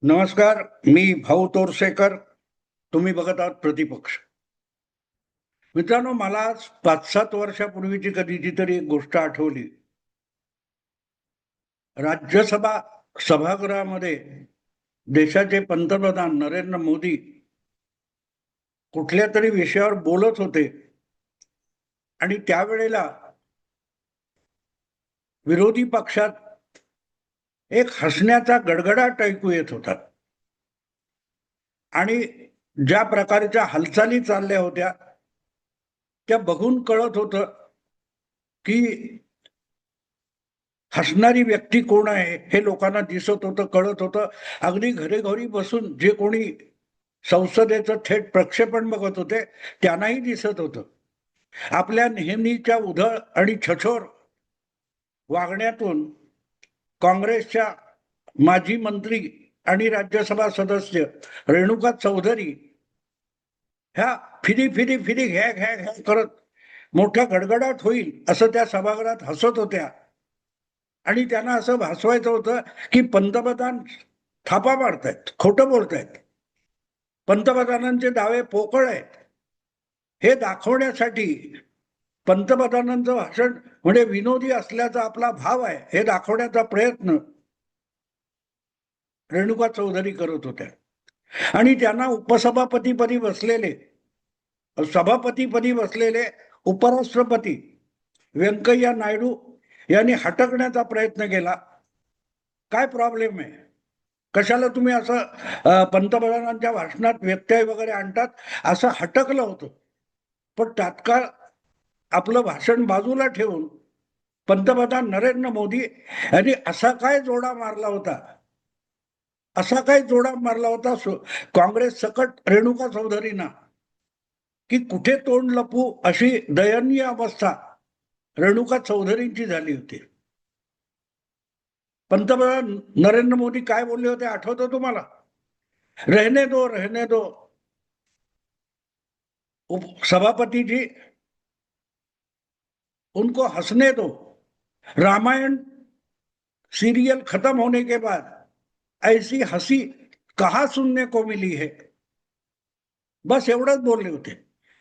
नमस्कार. मी भाऊ तोरसेकर. तुम्ही बघत आहात प्रतिपक्ष. मित्रांनो, मला आज 5-7 वर्षापूर्वीची कधीची तरी एक गोष्ट आठवली. राज्यसभा सभागृहामध्ये देशाचे पंतप्रधान नरेंद्र मोदी कुठल्या तरी विषयावर बोलत होते आणि त्यावेळेला विरोधी पक्षात एक हसण्याचा गडगडाट ऐकू येत होता आणि ज्या प्रकारच्या हालचाली चालल्या होत्या त्या बघून कळत होतं की हसणारी व्यक्ती कोण आहे हे लोकांना दिसत होतं, कळत होतं. अगदी घरी बसून जे कोणी संसदेचं थेट प्रक्षेपण बघत होते त्यांनाही दिसत होतं. आपल्या नेहमीच्या उधळ आणि छछोर वागण्यातून काँग्रेसच्या माजी मंत्री आणि राज्यसभा सदस्य रेणुका चौधरी ह्या फिरी घ्या घ्या घ्या करत मोठा गडगडाट होईल असं त्या सभागृहात हसत होत्या आणि त्यांना असं भासवायचं होतं की पंतप्रधान थापा मारतायत, खोटं बोलतायत, पंतप्रधानांचे दावे पोकळ आहेत हे दाखवण्यासाठी पंतप्रधानांचं भाषण म्हणजे विनोदी असल्याचा आपला भाव आहे हे दाखवण्याचा प्रयत्न रेणुका चौधरी करत होत्या. आणि त्यांना उपसभापतीपदी बसलेले सभापतीपदी बसलेले उपराष्ट्रपती व्यंकय्या नायडू यांनी हटकण्याचा प्रयत्न केला. काय प्रॉब्लेम आहे, कशाला तुम्ही असं पंतप्रधानांच्या भाषणात व्यत्यय वगैरे आणतात, असं हटकलं होतं. पण तात्काळ आपलं भाषण बाजूला ठेवून पंतप्रधान नरेंद्र मोदी यांनी असा काय जोडा मारला होता काँग्रेस सकट रेणुका चौधरींना की कुठे तोंड लपू अशी दयनीय अवस्था रेणुका चौधरींची झाली होती. पंतप्रधान नरेंद्र मोदी काय बोलले होते आठवतं तुम्हाला? रहने दो सभापति जी, उनको हंसने दो. रामायण सीरियल खत्म होने के बाद ऐसी हंसी कहा सुनने को मिली है. बस एवढंच बोलले होते.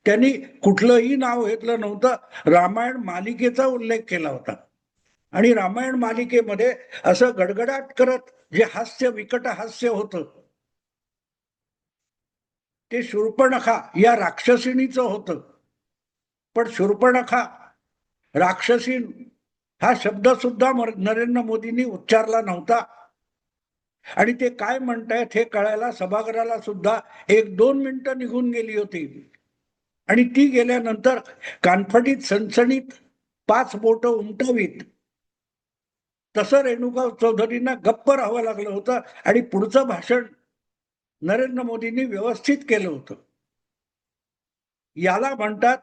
त्यांनी कुठलंही नाव घेतलं नव्हतं. रामायण मालिकेचा उल्लेख केला होता आणि रामायण मालिकेमध्ये असं गडगडाट करत जे हास्य, विकट हास्य होतं ते शूर्पणखा या राक्षसिणीचं होतं. पण शूर्पणखा, राक्षसीन हा शब्द सुद्धा नरेंद्र मोदींनी उच्चारला नव्हता आणि ते काय म्हणतायत हे कळायला सभागृहाला सुद्धा 1-2 मिनिटं निघून गेली होती आणि ती गेल्यानंतर कानफडीत सणसणीत 5 बोटं उमटवीत तसं रेणुका चौधरींना गप्प राहावं लागलं होतं आणि पुढचं भाषण नरेंद्र मोदींनी व्यवस्थित केलं होतं. याला म्हणतात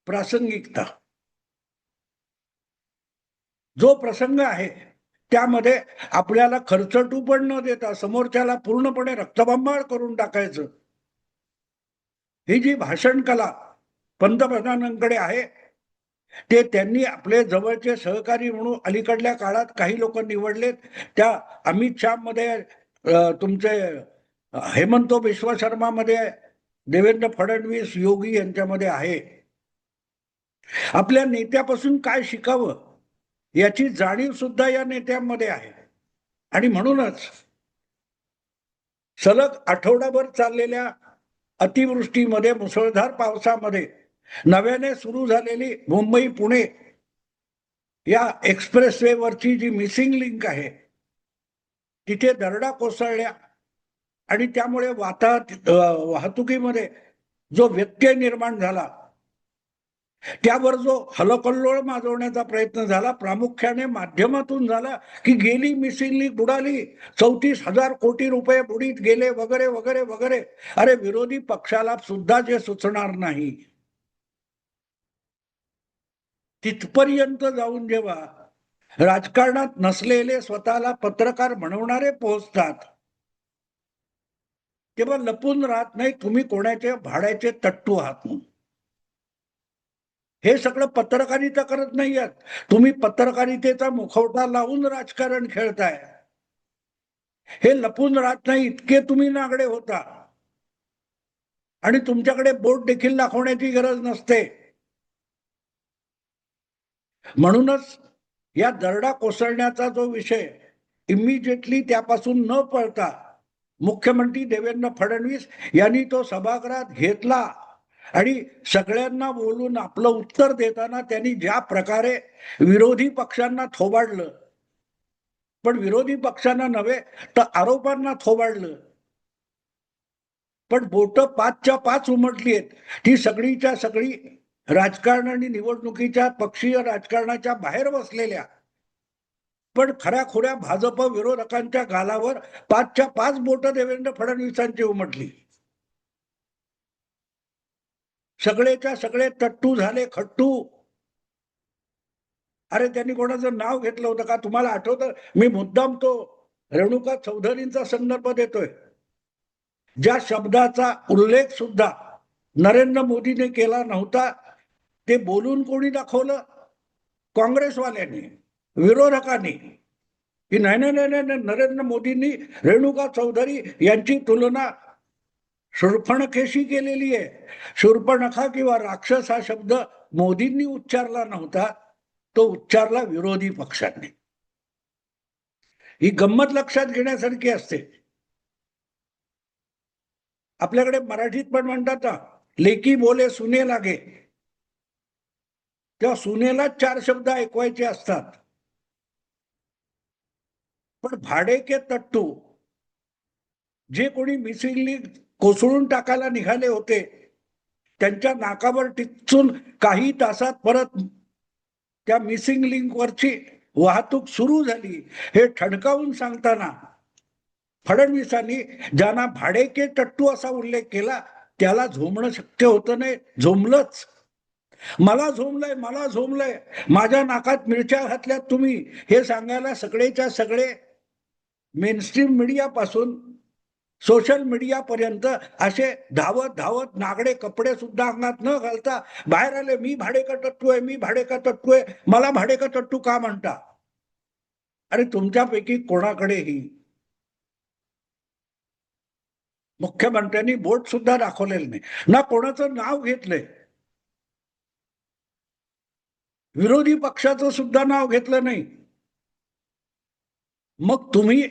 प्रासंगिकता. जो प्रसंग आहे त्यामध्ये आपल्याला खर्चटू पण न देता समोरच्याला पूर्णपणे रक्तबंबाळ करून टाकायचं, ही जी भाषण कला पंतप्रधानांकडे आहे ते त्यांनी आपले जवळचे सहकारी म्हणून अलीकडल्या काळात काही लोक निवडलेत. त्या अमित शाह मध्ये, तुमचे हेमंत बिश्व शर्मा मध्ये, देवेंद्र फडणवीस, योगी यांच्यामध्ये आहे. आपल्या नेत्यापासून काय शिकावं याची जाणीव सुद्धा या नेत्यांमध्ये आहे आणि म्हणूनच सलग आठवडाभर चाललेल्या अतिवृष्टीमध्ये, मुसळधार पावसामध्ये नव्याने सुरू झालेली मुंबई पुणे या एक्सप्रेसवे वरची जी मिसिंग लिंक आहे तिथे दरडा कोसळल्या आणि त्यामुळे वाहतुकीमध्ये जो व्यत्यय निर्माण झाला त्यावर जो हलकल्लोळ माजवण्याचा प्रयत्न झाला प्रामुख्याने माध्यमातून झाला की गेली मिसिंग लिंक बुडाली, 34,000 कोटी रुपये बुडीत गेले वगैरे वगैरे वगैरे. अरे विरोधी पक्षाला सुद्धा जे सुचणार नाही तिथपर्यंत जाऊन जेव्हा राजकारणात नसलेले स्वतःला पत्रकार म्हणवणारे पोहोचतात तेव्हा लपून राहत नाही तुम्ही कोणाचे भाड्याचे तट्टू आहात म्हणून. हे सगळं पत्रकारिता करत नाहीयेत तुम्ही, पत्रकारितेचा मुखवटा लावून राजकारण खेळताय. हे लपून राहत नाही, इतके तुम्ही नागडे होता. आणि तुमच्याकडे बोट देखील दाखवण्याची गरज नसते. म्हणूनच या दरडा कोसळण्याचा जो विषय इमिजिएटली त्यापासून न पळता मुख्यमंत्री देवेंद्र फडणवीस यांनी तो सभागृहात घेतला आणि सगळ्यांना बोलून आपलं उत्तर देताना त्यांनी ज्या प्रकारे विरोधी पक्षांना थोबाडलं, पण विरोधी पक्षांना नव्हे तर आरोपांना थोबाडलं, पण बोट 5च्या 5 उमटली आहेत. ती सगळीच्या सगळी राजकारण आणि निवडणुकीच्या पक्षीय राजकारणाच्या बाहेर बसलेल्या, पण खऱ्याखुऱ्या भाजप विरोधकांच्या गालावर 5च्या 5 बोट देवेंद्र फडणवीसांची उमटली. सगळेच्या सगळे तट्टू झाले खट्टू. अरे त्यांनी कोणाचं नाव घेतलं होतं का तुम्हाला आठवतं? मी मुद्दाम तो रेणुका चौधरींचा संदर्भ देतोय. ज्या शब्दाचा उल्लेख सुद्धा नरेंद्र मोदीने केला नव्हता, ते बोलून कोणी दाखवलं? काँग्रेसवाल्यांनी, विरोधकांनी. की नाही नाही नाही नाही, नरेंद्र मोदींनी रेणुका चौधरी यांची तुलना शूर्पणखेशी केलेली आहे. शूर्पणखा किंवा राक्षस हा शब्द मोदींनी उच्चारला नव्हता, तो उच्चारला विरोधी पक्षांनी. ही गंमत लक्षात घेण्यासारखी असते. आपल्याकडे मराठीत पण म्हणतात ना, लेकी बोले सुने लागे. तेव्हा सुनेला 4 शब्द ऐकवायचे असतात. पण भाडे के तट्टू जे कोणी मिसिंगली कोसळून टाकायला निघाले होते, त्यांच्या नाकावर टिचून काही तासात परत त्या मिसिंग लिंकवरची वाहतूक सुरू झाली. हे ठणकावून सांगताना फडणवीसांनी ज्यांना भाडेके टट्टू असा उल्लेख केला, त्याला झोमणं शक्य होतं नाही. झोमलंच. मला झोमलंय, मला झोमलंय, माझ्या नाकात मिरच्या घातल्यात तुम्ही, हे सांगायला सगळेच्या सगळे मेनस्ट्रीम मीडियापासून सोशल मीडियापर्यंत असे धावत धावत नागडे कपडे सुद्धा अंगात न घालता बाहेर आले. मी भाडेका टट्टू आहे, मी भाडेका टट्टू आहे, मला भाडेका टट्टू का म्हणता? अरे तुमच्यापैकी कोणाकडेही मुख्यमंत्र्यांनी बोट सुद्धा दाखवलेलं नाही, ना कोणाचं नाव घेतलंय, विरोधी पक्षाचं सुद्धा नाव घेतलं नाही. मग तुम्ही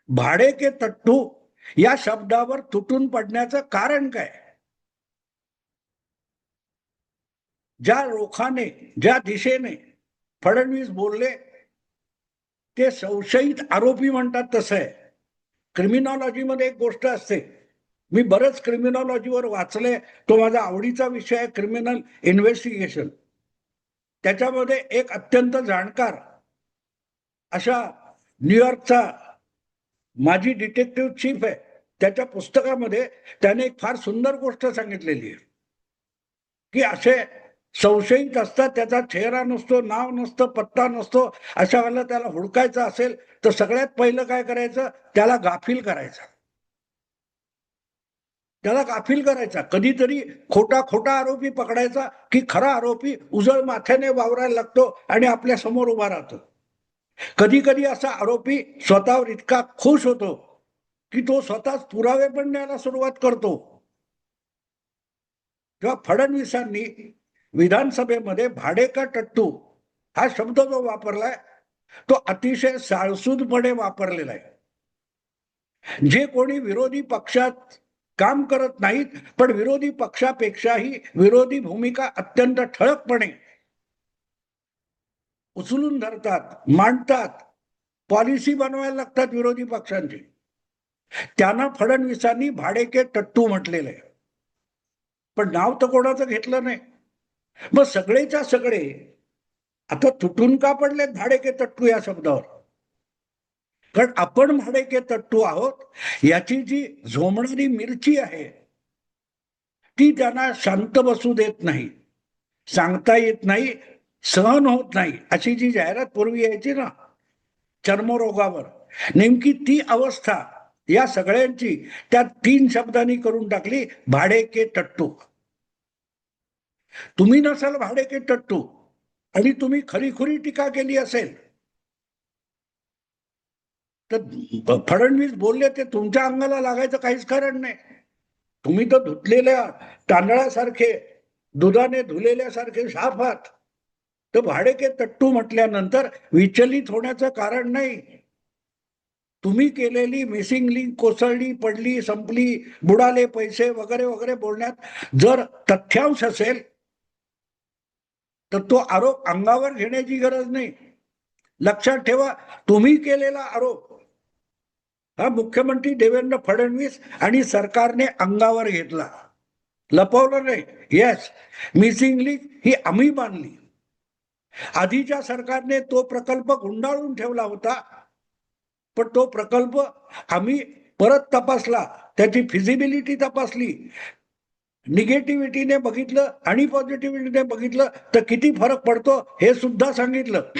भाडे के तट्टू या शब्दावर तुटून पडण्याचं कारण काय? ज्या रोखाने, ज्या दिशेने फडणवीस बोलले, ते संशयित आरोपी म्हणतात तसं आहे. क्रिमिनॉलॉजीमध्ये एक गोष्ट असते, मी बरंच क्रिमिनॉलॉजीवर वाचले, तो माझा आवडीचा विषय आहे, क्रिमिनल इन्व्हेस्टिगेशन. त्याच्यामध्ये एक अत्यंत जाणकार अशा न्यूयॉर्कचा माजी डिटेक्टिव्ह चीफ आहे, त्याच्या पुस्तकामध्ये त्याने एक फार सुंदर गोष्ट सांगितलेली आहे की असे संशयित असतात, त्याचा चेहरा नसतो, नाव नसतं, पत्ता नसतो, अशा वेळेला त्याला हुडकायचं असेल तर सगळ्यात पहिलं काय करायचं, त्याला गाफील करायचं. त्याला गाफील करायचा. कधीतरी खोटा खोटा आरोपी पकडायचा की खरा आरोपी उजळ माथ्याने वावरायला लागतो आणि आपल्या समोर उभा राहतो. कधी कधी असा आरोपी स्वतःवर इतका खुश होतो की तो स्वतःच पुरावे पण द्यायला सुरुवात करतो. तेव्हा फडणवीसांनी विधानसभेमध्ये भाडेका टट्टू हा शब्द जो वापरलाय, तो अतिशय साळसूदपणे वापरलेला आहे. जे कोणी विरोधी पक्षात काम करत नाहीत, पण विरोधी पक्षापेक्षाही विरोधी भूमिका अत्यंत ठळकपणे उचलून धरतात, मांडतात, पॉलिसी बनवायला लागतात विरोधी पक्षांची, त्यांना फडणवीसांनी भाडेके टट्टू म्हटलेलं आहे. पण नाव तर कोणाचं घेतलं नाही. मग सगळेच्या सगळे आता तुटून का पडलेत भाडेके टट्टू या शब्दावर? कारण आपण भाडेके तट्टू आहोत, याची जी झोमणारी मिरची आहे ती त्यांना शांत बसू देत नाही, सांगता येत नाही, सहन होत नाही. अशी जी जाहिरात पूर्वी यायची ना चर्मरोगावर, नेमकी ती अवस्था या सगळ्यांची त्या 3 शब्दांनी करून टाकली, भाडेके टट्टू. तुम्ही नसाल भाडेके टट्टू आणि तुम्ही खरीखुरी टीका केली असेल तर फडणवीस बोलले ते तुमच्या अंगाला लागायचं काहीच कारण नाही. तुम्ही तर धुतलेल्या तांदळासारखे, दुधाने धुलेल्यासारखे साफ आहात. तर भाडेके तट्टू म्हटल्यानंतर विचलित होण्याचं कारण नाही. तुम्ही केलेली मिसिंग लिंक कोसळली, पडली, संपली, बुडाले पैसे वगैरे वगैरे बोलण्यात जर तथ्यांश असेल तर तो आरोप अंगावर घेण्याची गरज नाही. लक्षात ठेवा, तुम्ही केलेला आरोप हा मुख्यमंत्री देवेंद्र फडणवीस आणि सरकारने अंगावर घेतला, लपवलं नाही. येस, मिसिंग लिंक ही आम्ही बांधली. आधीच्या सरकारने तो प्रकल्प गुंडाळून ठेवला होता, पण तो प्रकल्प आम्ही परत तपासला, त्याची फिजिबिलिटी तपासली, निगेटिव्हिटीने बघितलं आणि पॉझिटिव्हिटीने बघितलं तर किती फरक पडतो हे सुद्धा सांगितलं.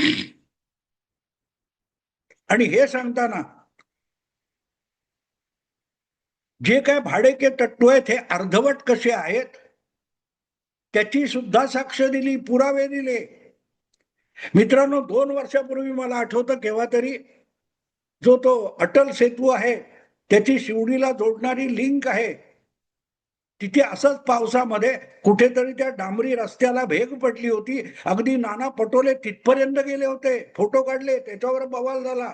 आणि हे सांगताना जे काय भाडेके तट्टू आहेत हे अर्धवट कसे आहेत त्याची सुद्धा साक्ष दिली, पुरावे दिले. मित्रांनो, 2 वर्षापूर्वी मला आठवतं केव्हा तरी जो तो अटल सेतू आहे त्याची शिवडीला जोडणारी लिंक आहे, तिथे असंच पावसामध्ये कुठेतरी त्या डांबरी रस्त्याला भेग पडली होती. अगदी नाना पटोले तिथपर्यंत गेले होते, फोटो काढले, त्याच्यावर बवाल झाला.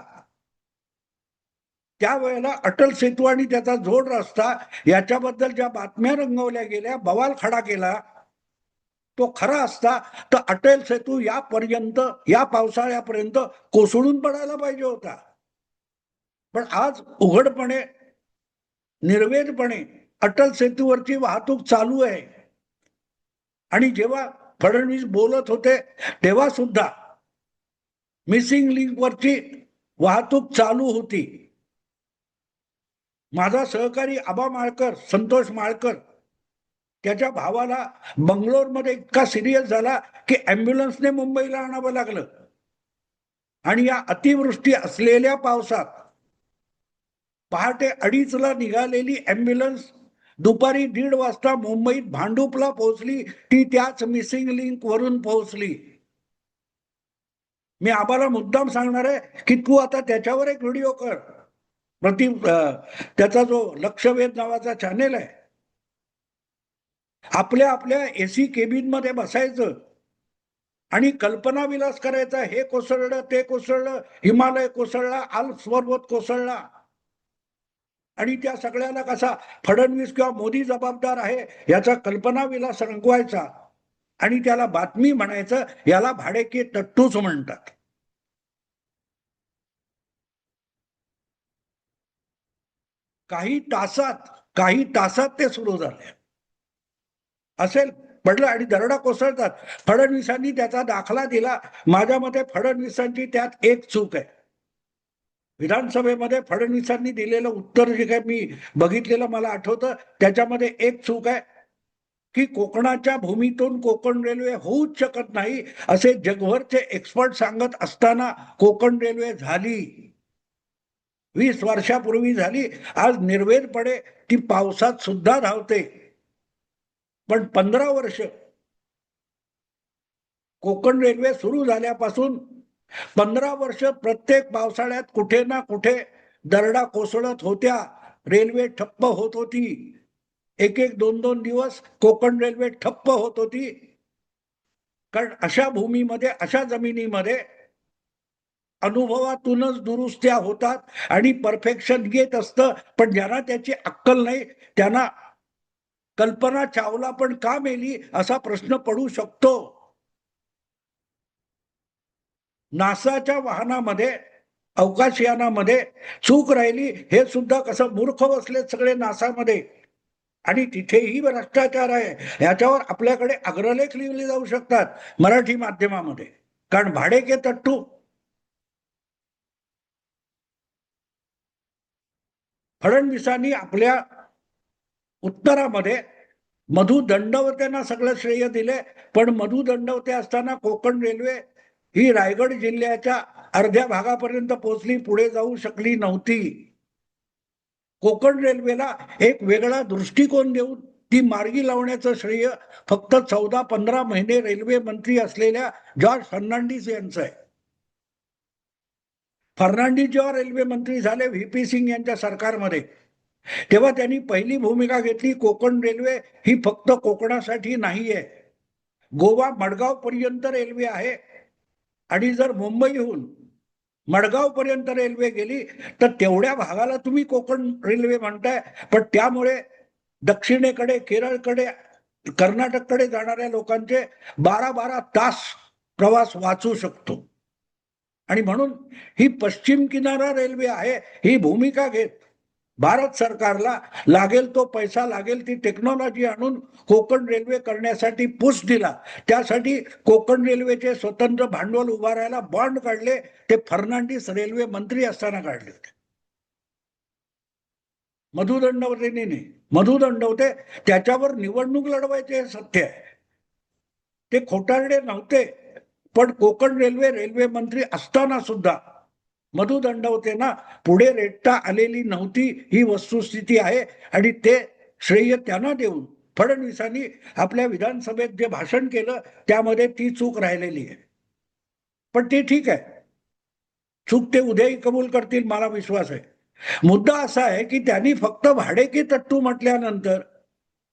त्यावेळेला अटल सेतू आणि त्याचा जोड रस्ता याच्याबद्दल ज्या बातम्या रंगवल्या गेल्या, बवाल खडा केला, तो खरा असता तर अटल सेतू यापर्यंत, या पावसाळ्यापर्यंत कोसळून पडायला पाहिजे होता. पण आज उघडपणे, निर्वेदपणे अटल सेतूवरची वाहतूक चालू आहे. आणि जेव्हा फडणवीस बोलत होते तेव्हा सुद्धा मिसिंग लिंक वरची वाहतूक चालू होती. माझा सहकारी आबा माळकर, संतोष माळकर, त्याच्या भावाला बंगलोरमध्ये इतका सिरियस झाला की अँब्युलन्सने मुंबईला आणावं लागलं. आणि या अतिवृष्टी असलेल्या पावसात पहाटे 2:30ला निघालेली अँब्युलन्स दुपारी 1:30 वाजता मुंबईत भांडूपला पोहोचली. ती त्याच मिसिंग लिंक वरून पोहोचली. मी आबाला मुद्दाम सांगणार आहे की तू आता त्याच्यावर एक व्हिडिओ कर. त्याचा जो लक्षवेध नावाचा चॅनेल आहे, आपल्या आपल्या एसी केबिन मध्ये बसायचं आणि कल्पना विलास करायचा, हे कोसळलं, ते कोसळलं, हिमालय कोसळला, आल्प्स पर्वत कोसळला. आणि त्या सगळ्याला कसा फडणवीस किंवा मोदी जबाबदार आहे याचा कल्पना विलास रंगवायचा आणि त्याला बातमी म्हणायचं. याला भाडेके तट्टूच म्हणतात. काही तासात ते सुरू झाले असेल, पडलं आणि दरडा कोसळतात. फडणवीसांनी त्याचा दाखला दिला. माझ्या मते फडणवीसांची त्यात एक चूक आहे. विधानसभेमध्ये फडणवीसांनी दिलेलं उत्तर जे काही मी बघितलेलं मला आठवतं, त्याच्यामध्ये एक चूक आहे की कोकणाच्या भूमीतून कोकण रेल्वे होऊच शकत नाही असे जगभरचे एक्सपर्ट सांगत असताना कोकण रेल्वे झाली. 20 वर्षापूर्वी झाली. आज निर्वेदपणे ती पावसात सुद्धा धावते. पण 15 वर्ष कोकण रेल्वे सुरू झाल्यापासून 15 वर्ष प्रत्येक पावसाळ्यात कुठे ना कुठे दरडा कोसळत होत्या, रेल्वे ठप्प होत होती. एक एक 2-2 दिवस कोकण रेल्वे ठप्प होत होती. कारण अशा भूमीमध्ये, अशा जमिनीमध्ये अनुभवातूनच दुरुस्त्या होतात आणि परफेक्शन येत असतं. पण ज्यांना त्याची अक्कल नाही त्यांना कल्पना चावला पण का मेली असा प्रश्न पडू शकतो. नासाच्या वाहनामध्ये, अवकाशयानामध्ये चूक राहिली हे सुद्धा कसं मूर्ख बसले सगळे नासामध्ये. आणि तिथेही भ्रष्टाचार आहे याच्यावर आपल्याकडे अग्रलेख लिहिले जाऊ शकतात मराठी माध्यमामध्ये. कारण भाडेके तट्टू फडणवीसांनी आपल्या उत्तरामध्ये मधु दंडवतेना सगळं श्रेय दिले. पण मधु दंडवते असताना कोकण रेल्वे ही रायगड जिल्ह्याच्या अर्ध्या भागापर्यंत पोहोचली, पुढे जाऊ शकली नव्हती. कोकण रेल्वेला एक वेगळा दृष्टिकोन देऊन ती मार्गी लावण्याचं श्रेय फक्त 14-15 महिने रेल्वे मंत्री असलेल्या जॉर्ज फर्नांडिस यांचं आहे. फर्नांडिस जेव्हा रेल्वे मंत्री झाले व्ही पी सिंग यांच्या सरकारमध्ये, तेव्हा त्यांनी पहिली भूमिका घेतली, कोकण रेल्वे ही फक्त कोकणासाठी नाहीये, गोवा मडगाव पर्यंत रेल्वे आहे आणि जर मुंबईहून मडगाव पर्यंत रेल्वे गेली तर तेवढ्या भागाला तुम्ही कोकण रेल्वे म्हणताय, पण त्यामुळे दक्षिणेकडे, केरळकडे, कर्नाटककडे जाणाऱ्या लोकांचे 12-12 तास प्रवास वाचू शकतो. आणि म्हणून ही पश्चिम किनारा रेल्वे आहे ही भूमिका घेत भारत सरकारला लागेल तो पैसा, लागेल ती टेक्नॉलॉजी आणून कोकण रेल्वे करण्यासाठी पुश दिला. त्यासाठी कोकण रेल्वेचे स्वतंत्र भांडवल उभारायला बॉन्ड काढले. ते फर्नांडिस रेल्वे मंत्री असताना काढले होते. मधु दंडवतेने, मधु दंडवते त्याच्यावर निवडणूक लढवायचे हे सत्य आहे. ते खोटारडे नव्हते, पण कोकण रेल्वे मंत्री असताना सुद्धा मधु दंडवतेंना पुढे रेटता आलेली नव्हती ही वस्तुस्थिती आहे. आणि ते श्रेय त्यांना देऊन फडणवीसांनी आपल्या विधानसभेत जे भाषण केलं त्यामध्ये ती चूक राहिलेली आहे. पण ते ठीक आहे, चूक ते उद्याही कबूल करतील मला विश्वास आहे. मुद्दा असा आहे की त्यांनी फक्त भाडेकी तट्टू म्हटल्यानंतर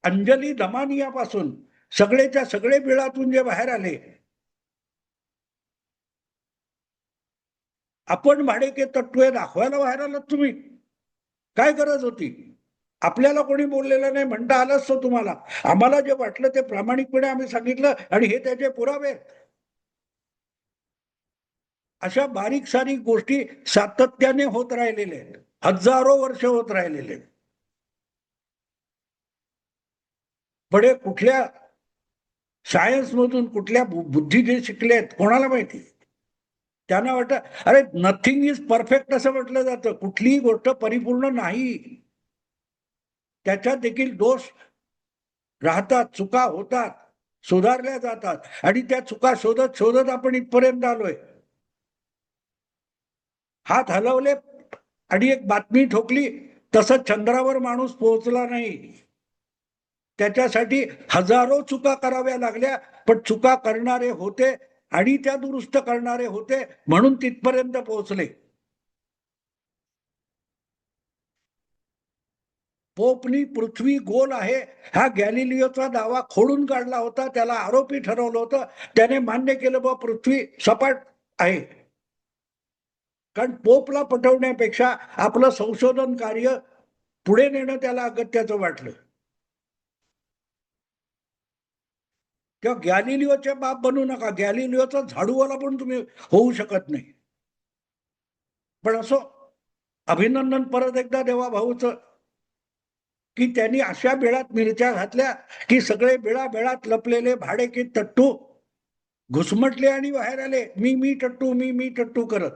अंजली दमानियापासून सगळेच्या सगळे बिळातून जे बाहेर आले, आपण भाडेके तट्टू हे दाखवायला बाहेर आलात तुम्ही, काय गरज होती? आपल्याला कोणी बोललेलं नाही म्हणता आलं असतं तुम्हाला. आम्हाला जे वाटलं ते प्रामाणिकपणे आम्ही सांगितलं आणि हे त्याचे पुरावे. अशा बारीक सारीक गोष्टी सातत्याने होत राहिलेले आहेत, हजारो वर्ष होत राहिलेले. पुढे कुठल्या सायन्स मधून कुठल्या बुद्धीने शिकलेत कोणाला माहिती. त्यांना वाटतं अरे नथिंग इज परफेक्ट असं म्हटलं जातं, कुठलीही गोष्ट परिपूर्ण नाही, त्याच्यात देखील दोष राहतात, चुका होतात, सुधारल्या जातात आणि त्या चुका शोधत शोधत आपण इथपर्यंत आलोय. हात हलवले आणि एक बातमी ठोकली, तसं चंद्रावर माणूस पोहोचला नाही. त्याच्यासाठी हजारो चुका कराव्या लागल्या, पण चुका करणारे होते आणि त्या दुरुस्त करणारे होते म्हणून तिथपर्यंत पोहोचले. पोपनी पृथ्वी गोल आहे हा गॅलिलिओचा दावा खोडून काढला होता, त्याला आरोपी ठरवलं होतं, त्याने मान्य केलं बा पृथ्वी सपाट आहे. कारण पोपला पटवण्यापेक्षा आपलं संशोधन कार्य पुढे नेणं त्याला अगत्याचं वाटलं. तेव्हा गॅलिलिओचे बाप बनू नका, गॅलिलिओचा झाडूवाला पण तुम्ही होऊ शकत नाही. पण असो, अभिनंदन परत एकदा देवा भाऊचं की त्यांनी अशा बिळात मिरच्या घातल्या की सगळे बिळात लपलेले भाडेकी तट्टू घुसमटले आणि बाहेर आले, मी टट्टू करत.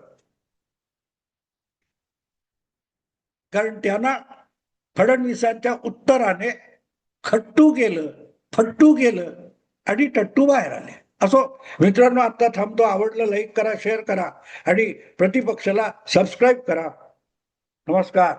कारण त्यांना फडणवीसांच्या उत्तराने खट्टू केलं, फट्टू केलं आणि टट्टू बाहेर आले. असो मित्रांनो, आता थांबतो. आवडलं लाईक करा, शेअर करा आणि प्रतिपक्षाला सबस्क्राईब करा. नमस्कार.